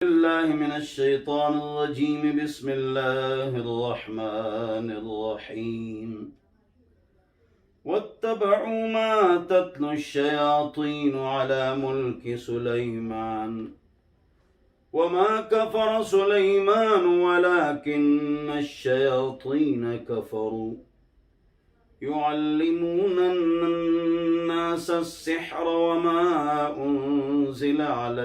بالله من الشيطان الرجيم. بسم الله الرحمن الرحيم. واتبعوا ما تتلو الشياطين على ملك سليمان وما كفر سليمان ولكن الشياطين كفروا يعلمون الناس السحر وما أنزل على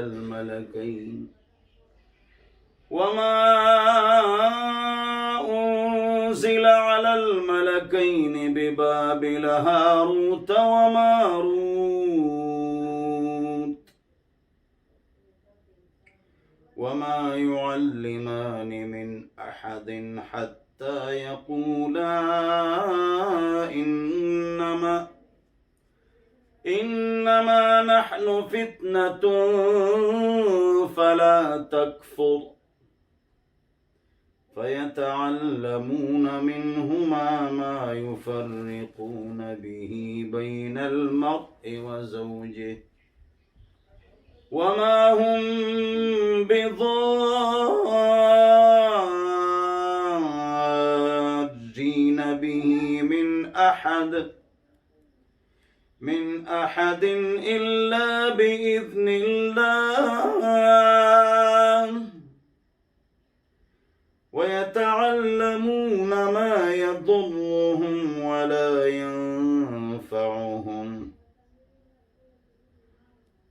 الملكين ببابل هاروت وماروت وما يعلمان من أحد حتى يقولا إنما نحن فتنة فلا تكفر فيتعلمون منهما ما يفرقون به بين المرء وزوجه وما هم بضارين به من أحد إلا بإذن الله ويتعلمون ما يضرهم ولا ينفعهم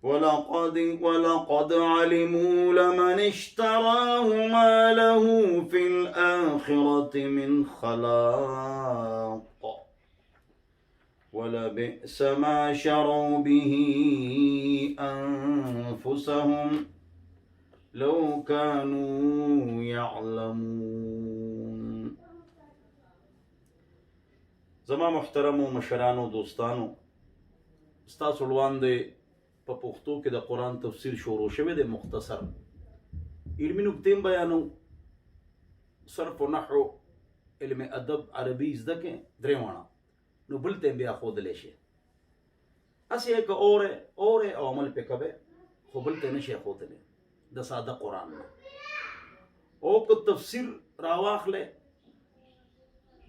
ولقد علموا لمن اشتراه ما له في الآخرة من خلاق ولبئس ما شروا به أنفسهم لو كانوا يعلمون. زما محترم و مشرانو دوستانو، ستاسو وړاندې په پښتو کې د قرآن تفسیر شروع شوی دی. مختصر علمي نکتې بیانو، صرف و نحو، علم ادب، عربي زده کې درې واړه، نو بل ته بیا ښودلی شي. هسې یې که اورې او عمل پې کوې، خو بل ته نه شي ښودلی د ساده قرآن نه. او که تفسیر راواخلې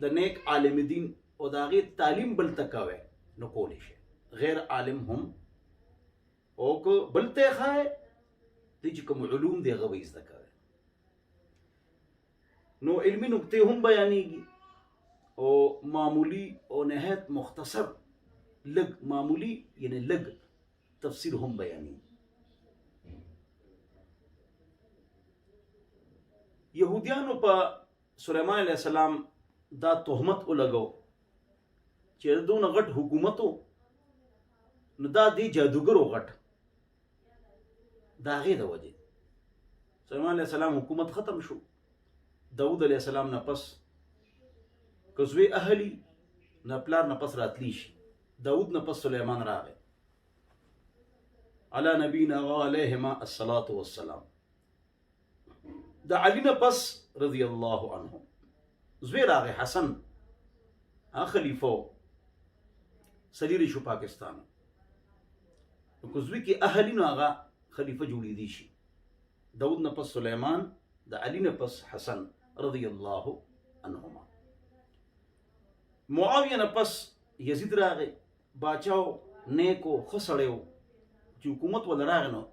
د نیک عالم دین او د هغې تعلیم بل ته کوې، نو کولی شي. غیر عالم هم او که بل ته یې ښایې، دی چې کوم علوم دی هغه به یې زده کوې. نو علمي نکتې هم بیانېږي او معمولی او نهایت مختصر لږ، معمولی یعنی لږ تفسیر هم بیانېږي. یهودیانو په سلیمان علیه السلام دا تهمت ولګو چې دونه غټ حکومت و، نو دا دی جادوګرو غټ. د هغې د وجې سلیمان علیه السلام حکومت ختم شو. داود علیه السلام نه پس که زوی اهلي نه پلار نه پس راتلی شي. داود نه پس سلیمان راغی علی نبینا و علیهما الصلاة والسلام. د علی نه پس رضی الله عنه زوی راغی حسن، هغه خلیفه سلیری شو پاکستان. نو که زوی کې اهلي نو هغه خلیفه جوړېدی شي. داود نه پس سلیمان، د علی نه پس حسن رضی الله عنهما. معاویه نه پس یزید راغی، باچاو نیکو ښه سړی و، چې حکومت ول راغی نو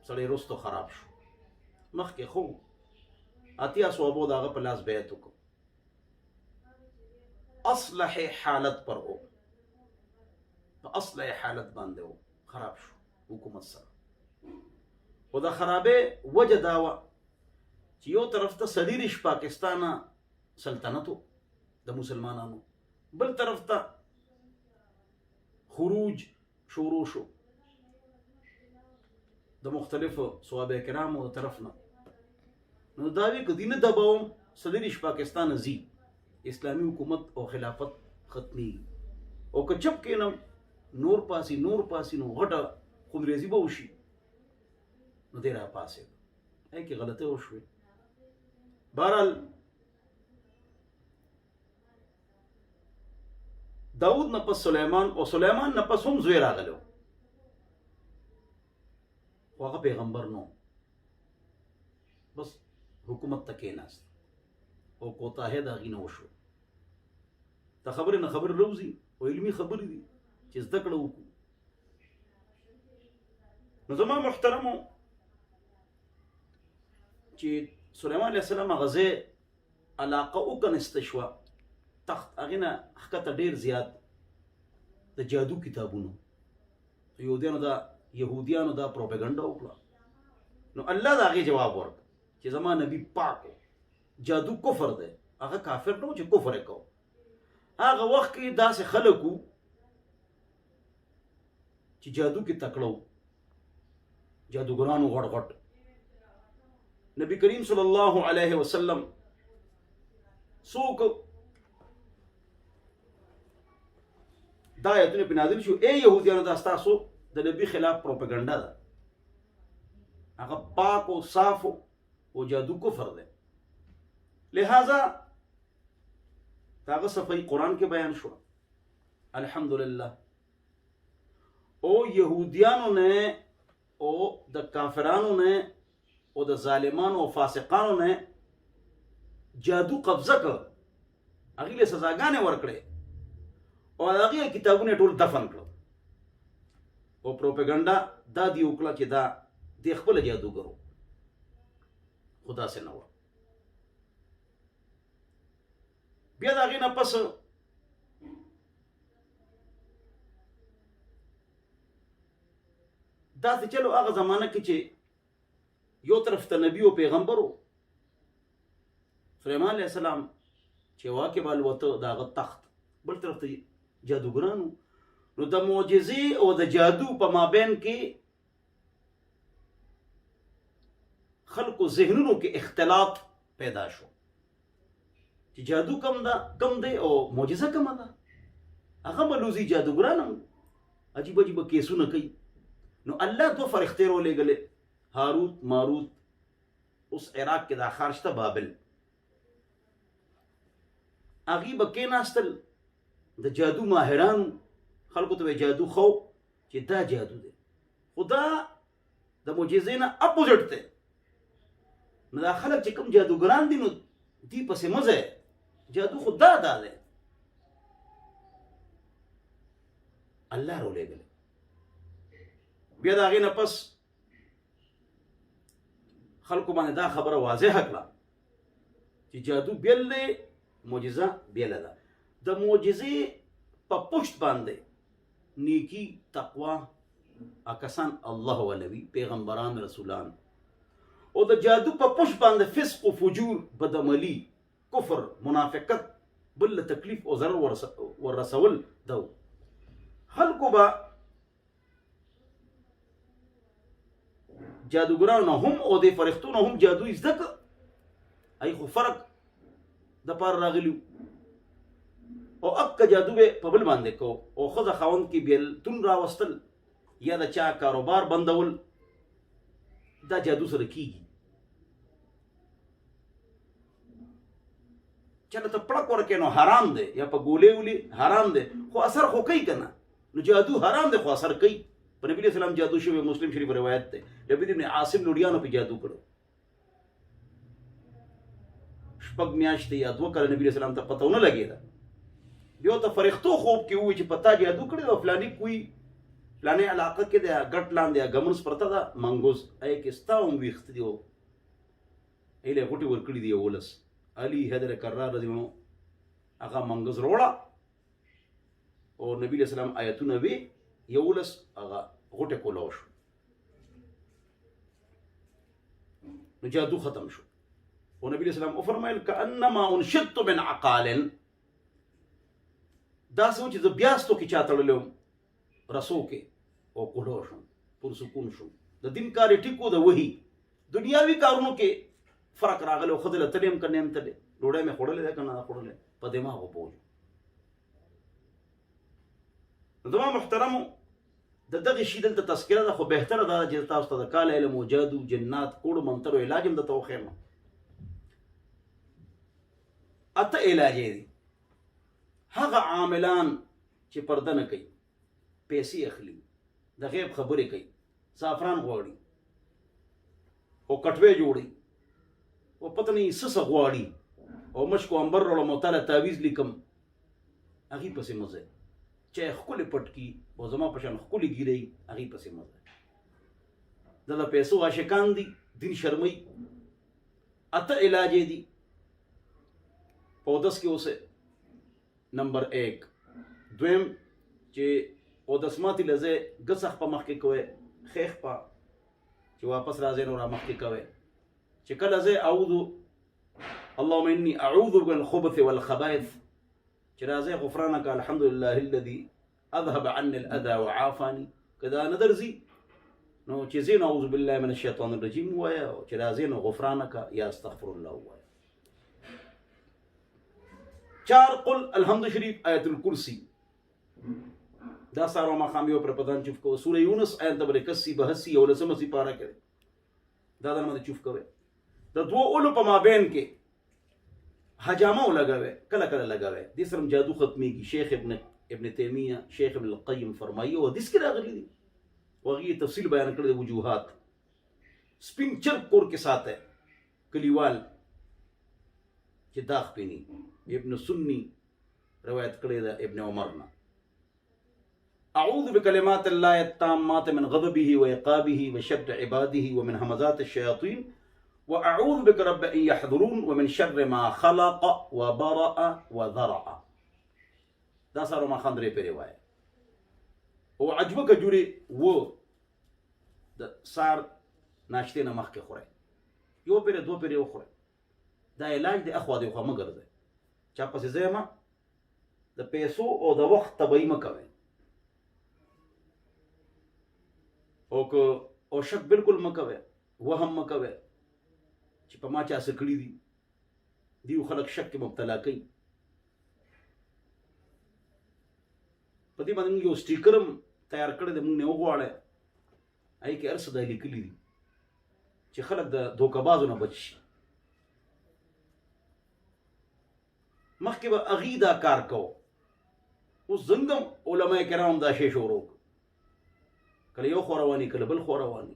سړی رستو خراب شو. مخکې خو اتیا صحابو د هغه په لاس بیعت وکړو، اصلح حالت پر و، په اصلح حالت باندې و، خراب شو حکومت سره. خو د خرابې وجه دا وه چې یو طرف ته صدیرش پاکستان سلطنت و د مسلمانانو، بل طرف ته خروج شروع شو د مختلفو صحابه کرامو طرف نه. نو داوی که دینه دباوم صدیرش پاکستان زی اسلامی حکومت او خلافت ختمی، او که چپ کینم نور پاسی نو غټه خونریزي به وشي. نو دی را پاسېد، ای کې غلطۍ وشوې. بهرحال داود نه پس سلیمان، او سلیمان نه پس هم زوی راغلی، خو هغه پیغمبر نو. بس حکومت ته کېناست او کوتاهی د هغې نه وشو. د خبرې نه خبرې روزي او علمي خبرې دي چې زده کړه وکړو. نو زما محترمو چې سلیمان علیه السلام هغه ځای علاقه وکنسته شوه، تخت هغې نه ښکته ډېر زیات د جادو کتابونو، یهودیانو دا پروپیګنډه وکړه. نو الله د هغې جواب ورکړ چې زما نبی پاک جادو کفر دی. هغه کافر نه و چې کفر یې کو. هغه وخت کې داسې خلک وو چې جادو کې تکړه وو، جادوګرانو غټ غټ. نبی کریم صلی الله علیه وسلم څوک دا آیتونه پې نازل شو، ای یهودیانو دا ستاسو د نبی خلاف پروپیګنډه ده، هغه پاک او صاف او جادو کفر دی. لہذا هغه صفحه قرآن کې بیان شو. الحمدلله او یهودیانو نه او د کافرانو نه او د ظالمانو او فاسقانو نه جادو قبضه کړ، هغې له سزاګانې ورکړې او هغې کتابونه ټول دفن کړل او پروپیګنډه دا دی وکړه چې دا دی خپله جادوګر و، خو داسې نه وه. بیا د هغې نه پس داسې چلو هغه زمانه کې چې یو طرف ته نبی او پیغمبر و، سلیمان علیه السلام چې واقع بالوته د هغه تخت، بل طرف ته جادوګرانو. نو د معجزې او د جادو په مابین کې خلکو ذهنونو کې اختلاط پیدا شو چې جادو کم دی او معجزه کمه ده. هغه ملوزي جادوګران هم عجیب عجیب کیسونه کوي. نو الله دو فرښتې راولېږلې، هاروت ماروت. اوس عراق کې دا ښار شته بابل، هغې به کېناستل د جادو ماهرانو، خلکو ته به جادو خو چې دا جادو دی، خو دا د معجزې نه اپوزټ دی. نو دا خلک چې کوم جادوګران دي نو دی پسې مه ځئ، جادو خو دا دی. الله راولېږلی. بیا د هغې نه پس خلکو باندې دا خبره واضحه کړه چې جادو بیل دی، معجزه بیله ده. د معجزې په پشت باندې نیکی، تقوا کسان الله ولوي، پیغمبران، رسولان. او د جادو په پشت باندې فسق و فجور، بدعملي، کفر، منافقت، بل تکلیف او ضرر ورسول دو. خلکو به جادوګرانو هم او د فرښتونو هم جادو زده که، ای خو فرق د پاره راغلیو او اکه جادو به په بل باندې کو او ښځه خاوند کې بیلتون راوستل یا د چا کاروبار بندول، دا جادو سره کیږي. چاته ته پړک ورکې نو حرام دی، یا په ګولې ولي حرام دی، خو اثر خو کوي که نه. نو جادو حرام دی خو اثر کوي. په نبي علیه السلام جادو شوی، مسلم شریف روایت دی. لبید ابن عاصم لوډیانو په جادو کړو، شپږ میاشتې یا 2 کاله نبي علیه السلام ته پته ونه لګېده. بیا ورته فرښتو خوب کې ووایي چې په تا جادو کړی او فلاني کوي فلانې علاقه کې د ګټ لاندې ګمنس پرته ده منګوز، ای کې ستا هم ویښته دي، ایله غوټې ورکړي دي 11. علي حیدر کرار رضی الله هغه منګز روړه او نبی علیه السلام آیتونه وی 11 هغه غوټې کوله وشو. نو جادو ختم شو. او نبی علیہ السلام وفرمایل کانما انشدت من عقال، دا سو چې زه بیاستو کې چا تړلی وم رسو کې او کولو شم، پرسکون شم. د دین کار یې ټیک و، د وحي دنیاوي کارونو کې فرق راغلی. ښځې له تلې هم که نه یم تلې، ډوډۍ مې خوړلې ده که نه ده خوړلې، په دماغ وپوه. نو زما محترمو د دغې شي دلته تذکره ده، خو بهتره دا ده چې تاسو ته د کال علم و جادو جنات کوړو منترو علاج هم درته وښیم. 8 علاجې دي. هغه عاملان چې پرده نه کوي، پیسې اخلي، د غیب خبرې کوي، زعفران غواړي او کټوې جوړي او پته نه څه څه غواړي او مشکو انبر وړم او تعالی تعویض لیکم هغې پسې مزه چې ښکلې پټ کي او زما په شان ښکلې ګیرئ هغې پسې مزه دا د پیسو عاشقان دي دین شرمۍ 8 علاج یې دي په 10 کې اوسه نمبر 1 دویم چې او د سماتی لزه غسخ په مخ کې کوي خیخ په چې واپس راځي نو را مخ کې کوي چې کله زه اعوذ اللهم اني اعوذ من الخبث والخبائث چې راځي غفرانك الحمد لله الذي اذهب عني الاذى وعافاني کدا ندرزي نو چې زين اعوذ بالله من الشیطان الرجیم وایا چې راځي نو غفرانك یا استغفر الله وایا 4 قل الحمد شریف آیت الکرسی دا سارو مقام یو پر پدان چوف کو سوره یونس آیت نمبر 81 82 او لسمه سی پارا کړي دا د باندې چوف کوي د دوه اولو په مابین کې حجامه لګاوي کله کله لګاوي د سرم جادو ختمي کی شیخ ابن تیمیه شیخ ابن القیم فرمایي او د ذکر راغلي دي وغي تفصیل بیان کړی د وجوهات سپین چرپ کور کې ساته کلیوال چې داغ پینی ابن سنی روایت کړی دا ابن عمرنا اعوذ بکلمات الله التامات من غضبه وعقابه وشر عباده ومن همزات الشياطين واعوذ بك رب ان يحضرون ومن شر ما خلق وبرأ وذرع دا سارو ما خندري په روایت او عجبك جوري و د سار ناشته نه مخکې خوره یو پیره دو پیره خوره دا علاج دی اخوا دی خو مګر دی چا پسې زما د پیسو او د وخت تبعی مکوي او شک بالکل مکوي وهم مکوي چې په ما چا سکړی دي دیو خلک شک کې مبتلا کوي په دې باندې یو سټیکرم تیار کړی دی موږ نه وغواړی هغې کې هر څه دا لیکلي دي چې خلک د دوکهبازو نه بچ شي مخکې به هغې دا کار کوو اوس زنګم علما کرام دا شی شروع کله یو خوا رواني کله بل خوا رواني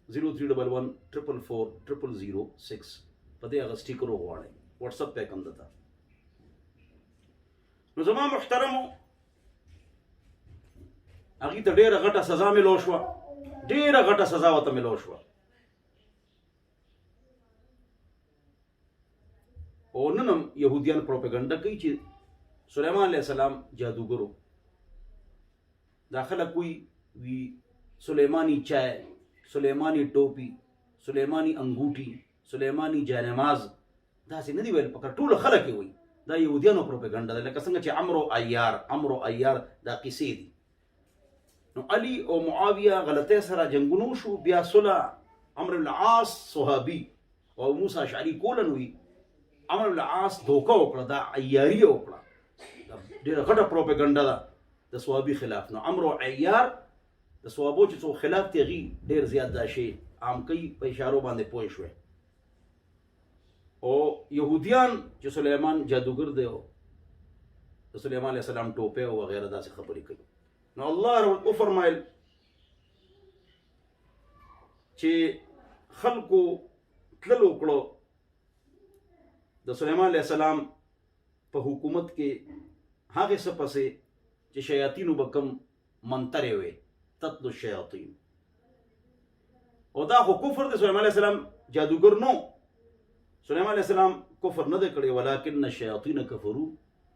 0311 444 0006 په دې هغه سټیکر وغواړئ واتساپ پې کوم دته نو زما محترمو هغې ته ډېره غټه سزا ملو شوه ډېره غټه سزا ورته ملو شوه او نن هم یهودیان پروپاګنډه کوي چې سلیمان علیه السلام جادوګرو دا خلک وی سلیمانی چای سلیمانی ټوپی سلیمانی انګوټي سلیمانی جانماز داسې نه دی ویل پکړ ټول خلک وي دا یهودیانو پروپاګنډه ده لکه څنګه چې عمرو عیار دا قصې دي نو علي او معاویه غلطه سره جنگونو شو بیا صلح عمرو بن العاص صحابي او موسی اشعري کولن وي عمرو بن العاص دوکه وکړه دا عیاري وکړه ډېره غټه پروپاګنډه ده د صحابي خلاف نو عمرو عیار د صحابو چې څو خلاف دی هغې ډېر زیات دا شی عام کوي په اشارو باندې پوه شوی او یهودیان چې سلیمان جادوګر دی او د سلیمان علیه السلام ټوپې او وغیره داسې خبرې کوي نو الله رب وفرمایل چې خلکو تلل وکړو د سلیمان علیه السلام په حکومت کې هغې څه پسې چې شیاطینو به کم منترې وې تتلو الشیاطین او دا خو کفر دی سلیمان علیه السلام جادوګر نو سلیمان علیه السلام کفر نه دی کړی ولکن الشیاطین کفرو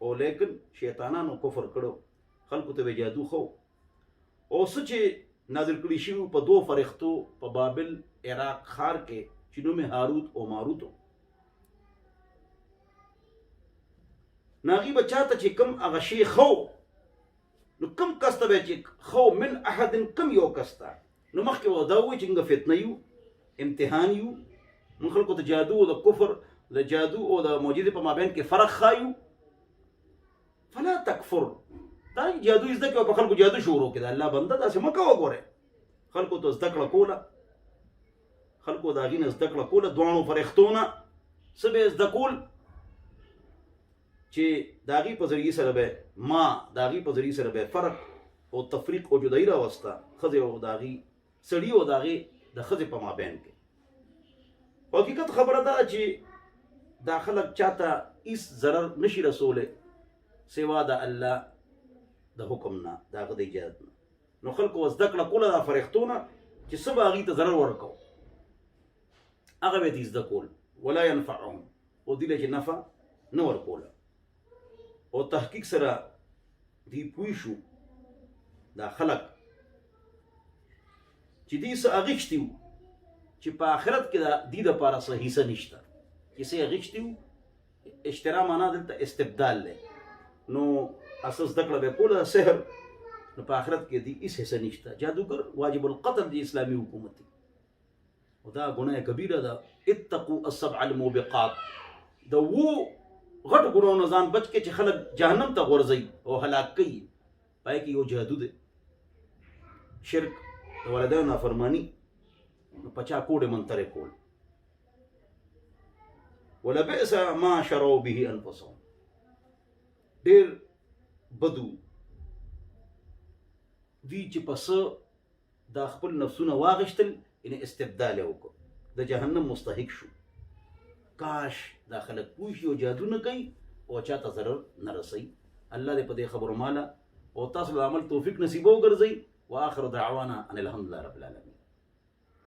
او لیکن شیطانانو کفر کړو خلکو ته جادو خو او څه چې نازل کړي شوي په 2 فرښتو په بابل عراق ښار کې چې نوم یې هاروت او ماروت و نو هغې به چاته چې کوم هغه شی خو نو کم کس ته به چې خو من احد کم یو کس ته نو مخکې به دا ووایي چې موږ فتنه یو امتحان یو موږ خلکو ته جادو او د کفر د جادو او د معجزې په مابین کې فرق ښایو فلا تکفر دا جادو زده کړه په خلکو جادو شروع کړه الله بنده داسې مه کوه ګوره خلکو ته زده کړه کوله خلکو د هغې نه زده کړه کوله دواړو فرښتو نه څه به یې زده کول چې د هغې په ذریعې سره به د هغې په ذریعې سره به فرق او تفریق او جدایي راوسته ښځې او د هغې سړي او د هغې د ښځې په مابین کې حقیقت خبره ده چې دا خلک چاته هیڅ ضرر نشي رسولی سوا د الله د حکم نه، د هغه د اجازت نه. نو خلکو زده کړه کوله دا فرښتونه چې څه به هغوی ته ضرر ورکو، هغه به یې زده کول. ولا ينفعهم، او دوی له چې نفع نه ورکوله. او تحقیق سره دوی پوه شو دا خلک چې دوی څه اغېښتي وو چې په آخرت کې د دوی دپاره څه حصه نشته، چې څه اغېښتي وو. اشترا معنا دلته استبدال دی. نو اساس زده کړه به کوله سحر، نو په آخرت کې دوی هېڅ حصه نشته. جادوګر واجب القتل د اسلامي حکومت دی، او دا ګناه کبیره ده. اتقوا السبع الموبقات، د وو غټو ګناهونو ځان بچ کې چې خلک جهنم ته غورځوي او هلاک کوي. پای کې یو جادو دی، شرک، د والدینو نافرماني، نو په چا کوډې منترې کول. ولبئس ما شروا به انفسهم، ډېر بدو دوی چې په څه دا خپل نفسونه واغېښتل، یعنې استبدال یې وکړ، د جهنم مستحق شو. کاش دا خلک پوه شي او جادو نه کوي او چاته ضرر نه رسوي. الله دې په دې خبرو ماله او تاسو له عمل توفیق نصیب وګرځوي. واخر دعوانا ان الحمد لله رب العالمین.